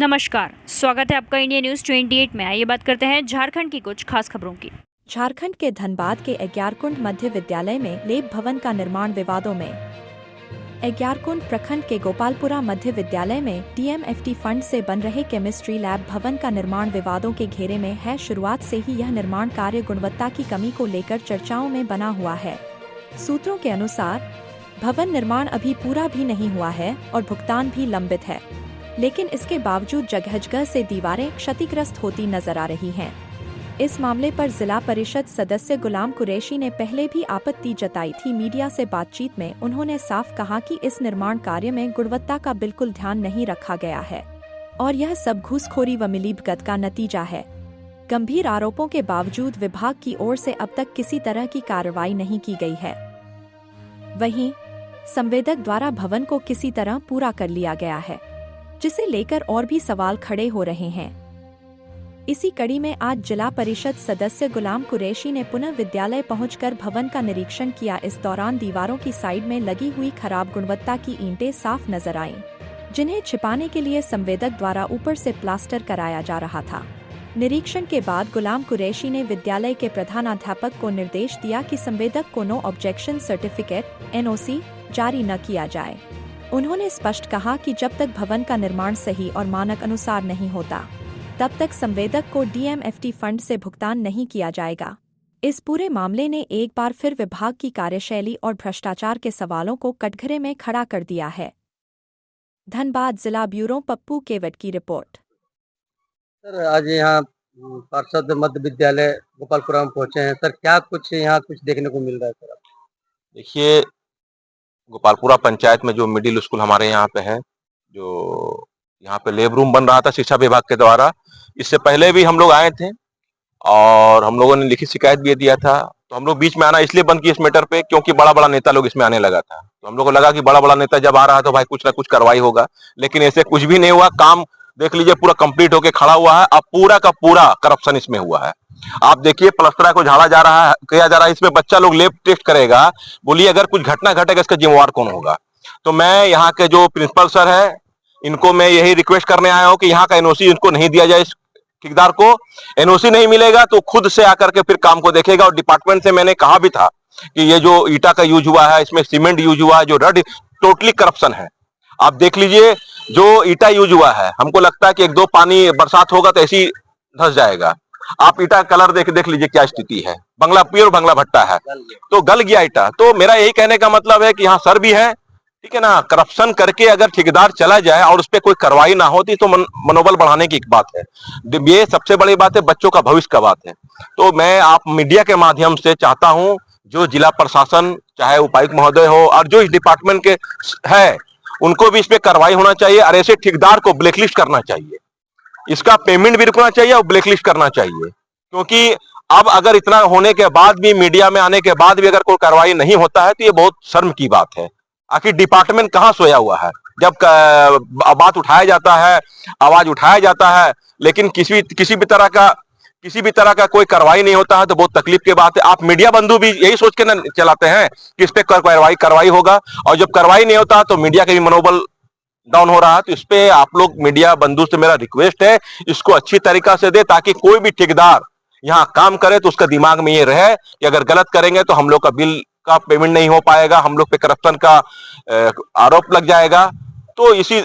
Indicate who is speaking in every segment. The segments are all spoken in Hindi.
Speaker 1: नमस्कार, स्वागत है आपका इंडिया न्यूज 28 में। आइए बात करते हैं झारखंड की कुछ खास खबरों की।
Speaker 2: झारखंड के धनबाद के अग्यारकुंड मध्य विद्यालय में लेब भवन का निर्माण विवादों में। अग्यारकुंड प्रखंड के गोपालपुरा मध्य विद्यालय में डीएमएफटी फंड से बन रहे केमिस्ट्री लैब भवन का निर्माण विवादों के घेरे में है। शुरुआत से ही यह निर्माण कार्य गुणवत्ता की कमी को लेकर चर्चाओं में बना हुआ है। सूत्रों के अनुसार भवन निर्माण अभी पूरा भी नहीं हुआ है और भुगतान भी लंबित है, लेकिन इसके बावजूद जगह जगह से दीवारें क्षतिग्रस्त होती नजर आ रही हैं। इस मामले पर जिला परिषद सदस्य गुलाम कुरैशी ने पहले भी आपत्ति जताई थी। मीडिया से बातचीत में उन्होंने साफ कहा कि इस निर्माण कार्य में गुणवत्ता का बिल्कुल ध्यान नहीं रखा गया है और यह सब घूसखोरी व मिलीभगत का नतीजा है। गंभीर आरोपों के बावजूद विभाग की ओर से अब तक किसी तरह की कार्रवाई नहीं की गई है। वहीं संवेदक द्वारा भवन को किसी तरह पूरा कर लिया गया है, जिसे लेकर और भी सवाल खड़े हो रहे हैं। इसी कड़ी में आज जिला परिषद सदस्य गुलाम कुरैशी ने पुनः विद्यालय पहुंचकर भवन का निरीक्षण किया। इस दौरान दीवारों की साइड में लगी हुई खराब गुणवत्ता की ईंटें साफ नजर आईं, जिन्हें छिपाने के लिए संवेदक द्वारा ऊपर से प्लास्टर कराया जा रहा था। निरीक्षण के बाद गुलाम कुरैशी ने विद्यालय के प्रधानाध्यापक को निर्देश दिया कि संवेदक को नो ऑब्जेक्शन सर्टिफिकेट (NOC) जारी न किया जाए। उन्होंने स्पष्ट कहा कि जब तक भवन का निर्माण सही और मानक अनुसार नहीं होता, तब तक संवेदक को डीएमएफटी फंड से भुगतान नहीं किया जाएगा। इस पूरे मामले ने एक बार फिर विभाग की कार्यशैली और भ्रष्टाचार के सवालों को कटघरे में खड़ा कर दिया है। धनबाद जिला ब्यूरो पप्पू केवट की रिपोर्ट।
Speaker 3: सर, आज यहाँ पार्षद मध्य विद्यालय गोपालपुरा में पहुंचे हैं। सर, क्या कुछ यहाँ देखने को मिल रहा है? सर,
Speaker 4: देखिए, गोपालपुरा पंचायत में जो मिडिल स्कूल हमारे यहाँ पे है, जो यहाँ पे लेब रूम बन रहा था शिक्षा विभाग के द्वारा, इससे पहले भी हम लोग आए थे और हम लोगों ने लिखित शिकायत भी दिया था। तो हम लोग बीच में आना इसलिए बंद किए इस मैटर पे क्योंकि बड़ा बड़ा नेता लोग इसमें आने लगा था। तो हम लोग को लगा कि बड़ा बड़ा नेता जब आ रहा है तो भाई कुछ ना कुछ कार्रवाई होगा, लेकिन ऐसे कुछ भी नहीं हुआ। काम देख लीजिए, पूरा कंप्लीट होके खड़ा हुआ है। अब पूरा का पूरा करप्शन इसमें हुआ है। आप देखिए, प्लास्टर को झाड़ा जा रहा है, किया जा रहा है। इसमें बच्चा लोग लेब टेस्ट करेगा। बोलिए, अगर कुछ घटना घटेगा इसका जिम्मेवार कौन होगा? तो मैं यहाँ के जो प्रिंसिपल सर है, इनको मैं यही रिक्वेस्ट करने आया हूँ कि यहाँ का एनओसी इनको नहीं दिया जाए। इस ठेकेदार को एनओसी नहीं मिलेगा तो खुद से आकर के फिर काम को देखेगा। और डिपार्टमेंट से मैंने कहा भी था कि ये जो ईटा का यूज हुआ है, इसमें सीमेंट यूज हुआ है, जो रड, टोटली करप्शन है। आप देख लीजिए, जो ईटा यूज हुआ है, हमको लगता है कि एक दो पानी बरसात होगा तो ऐसी धंस जाएगा। आप ईटा कलर देख लीजिए क्या स्थिति है। बंगला प्योर बंगला भट्टा है, तो गल गया ईटा। तो मेरा यही कहने का मतलब है कि यहाँ सर भी है, ठीक है ना। करप्शन करके अगर ठेकेदार चला जाए और उस पर कोई कार्रवाई ना होती तो मनोबल बढ़ाने की एक बात है। ये सबसे बड़ी बात है, बच्चों का भविष्य का बात है। तो मैं आप मीडिया के माध्यम से चाहता हूं, जो जिला प्रशासन, चाहे उपायुक्त महोदय हो और जो इस डिपार्टमेंट के है, उनको भी इस पे कार्रवाई होना चाहिए और ऐसे ठेकेदार को ब्लैकलिस्ट करना चाहिए। इसका पेमेंट भी रुकना चाहिए और ब्लैकलिस्ट करना चाहिए, क्योंकि अब अगर इतना होने के बाद भी, मीडिया में आने के बाद भी अगर कोई कार्रवाई नहीं होता है तो ये बहुत शर्म की बात है। आखिर डिपार्टमेंट कहाँ सोया हुआ है? जब बात उठाया जाता है, आवाज उठाया जाता है, लेकिन किसी भी तरह का कोई कार्रवाई नहीं होता है तो बहुत तकलीफ की बात है। आप मीडिया बंधु भी यही सोच के ना चलाते हैं कि इस पे कार्रवाई होगा, और जब कार्रवाई नहीं होता तो मीडिया का भी मनोबल डाउन हो रहा है। तो इस पे आप लोग मीडिया बंधु से मेरा रिक्वेस्ट है, इसको अच्छी तरीका से दे, ताकि कोई भी ठेकेदार यहाँ काम करे तो उसका दिमाग में ये रहे कि अगर गलत करेंगे तो हम लोग का बिल का पेमेंट नहीं हो पाएगा, हम लोग पे करप्शन का आरोप लग जाएगा। तो इसी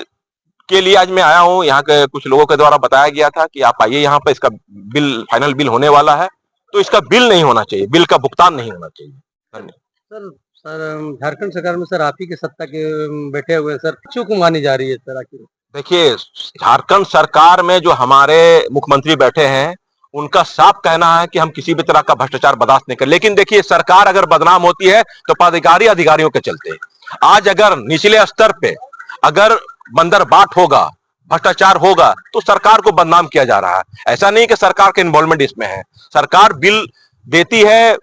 Speaker 4: के लिए आज मैं आया हूँ। यहाँ के कुछ लोगों के द्वारा बताया गया था कि आप आइए यहाँ पे, इसका बिल, फाइनल बिल होने वाला है, तो इसका बिल नहीं होना चाहिए, बिल का भुगतान नहीं होना चाहिए। धन्यवाद।
Speaker 3: सर, झारखंड सरकार में सर आप ही के सत्ता के बैठे हुए हैं सर, क्यों को मानी जा रही है सर? आखिर
Speaker 4: देखिए, झारखंड सरकार में जो हमारे मुख्यमंत्री बैठे हैं, उनका साफ कहना है कि हम किसी भी तरह का भ्रष्टाचार बर्दाश्त नहीं कर। लेकिन देखिए, सरकार अगर बदनाम होती है तो पदाधिकारी अधिकारियों के चलते। आज अगर निचले स्तर पे अगर बंदरबाट होगा, भ्रष्टाचार होगा, तो सरकार को बदनाम किया जा रहा है। ऐसा नहीं कि सरकार का इन्वॉल्वमेंट इसमें है। सरकार बिल देती है,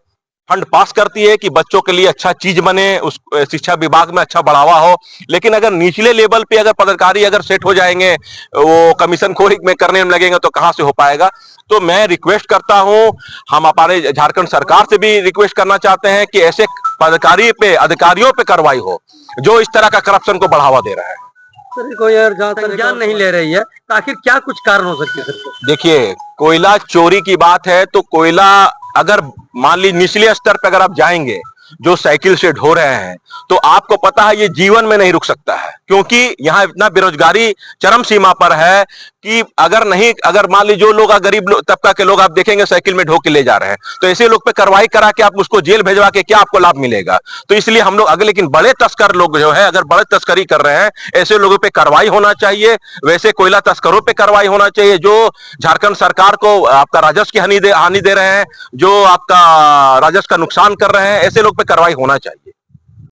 Speaker 4: फंड पास करती है कि बच्चों के लिए अच्छा चीज बने, उस शिक्षा विभाग में अच्छा बढ़ावा हो। लेकिन अगर निचले लेवल पे अगर पदाधिकारी अगर सेट हो जाएंगे, वो कमीशन खोरी में करने में लगेंगे, तो कहां से हो पाएगा? तो मैं रिक्वेस्ट करता हूं, हम हमारे झारखंड सरकार से भी रिक्वेस्ट करना चाहते हैं कि ऐसे अधिकारियों पे कार्रवाई हो जो इस तरह का करप्शन को बढ़ावा दे रहा है।
Speaker 3: सर कोई यार जहाँ संज्ञान नहीं ले रही है, तो आखिर क्या कुछ कारण हो सकते हैं सर?
Speaker 4: देखिए, कोयला चोरी की बात है तो कोयला अगर मान ली निचले स्तर पर अगर आप जाएंगे, जो साइकिल से ढो रहे हैं, तो आपको पता है ये जीवन में नहीं रुक सकता है, क्योंकि यहां इतना बेरोजगारी चरम सीमा पर है कि अगर मान ली जो लोग गरीब तबका के लोग आप देखेंगे साइकिल में ढो के ले जा रहे हैं, तो ऐसे लोग पे कार्रवाई करा के आप उसको जेल भेजवा के क्या आपको लाभ मिलेगा? तो इसलिए हम लोग लेकिन बड़े तस्कर लोग जो है, अगर बड़े तस्करी कर रहे हैं, ऐसे लोगों पे कार्रवाई होना चाहिए। वैसे कोयला तस्करों पे कार्रवाई होना चाहिए जो झारखंड सरकार को आपका राजस्व की हानि दे रहे हैं, जो आपका राजस्व का नुकसान कर रहे हैं, ऐसे लोग पे कार्रवाई होना चाहिए।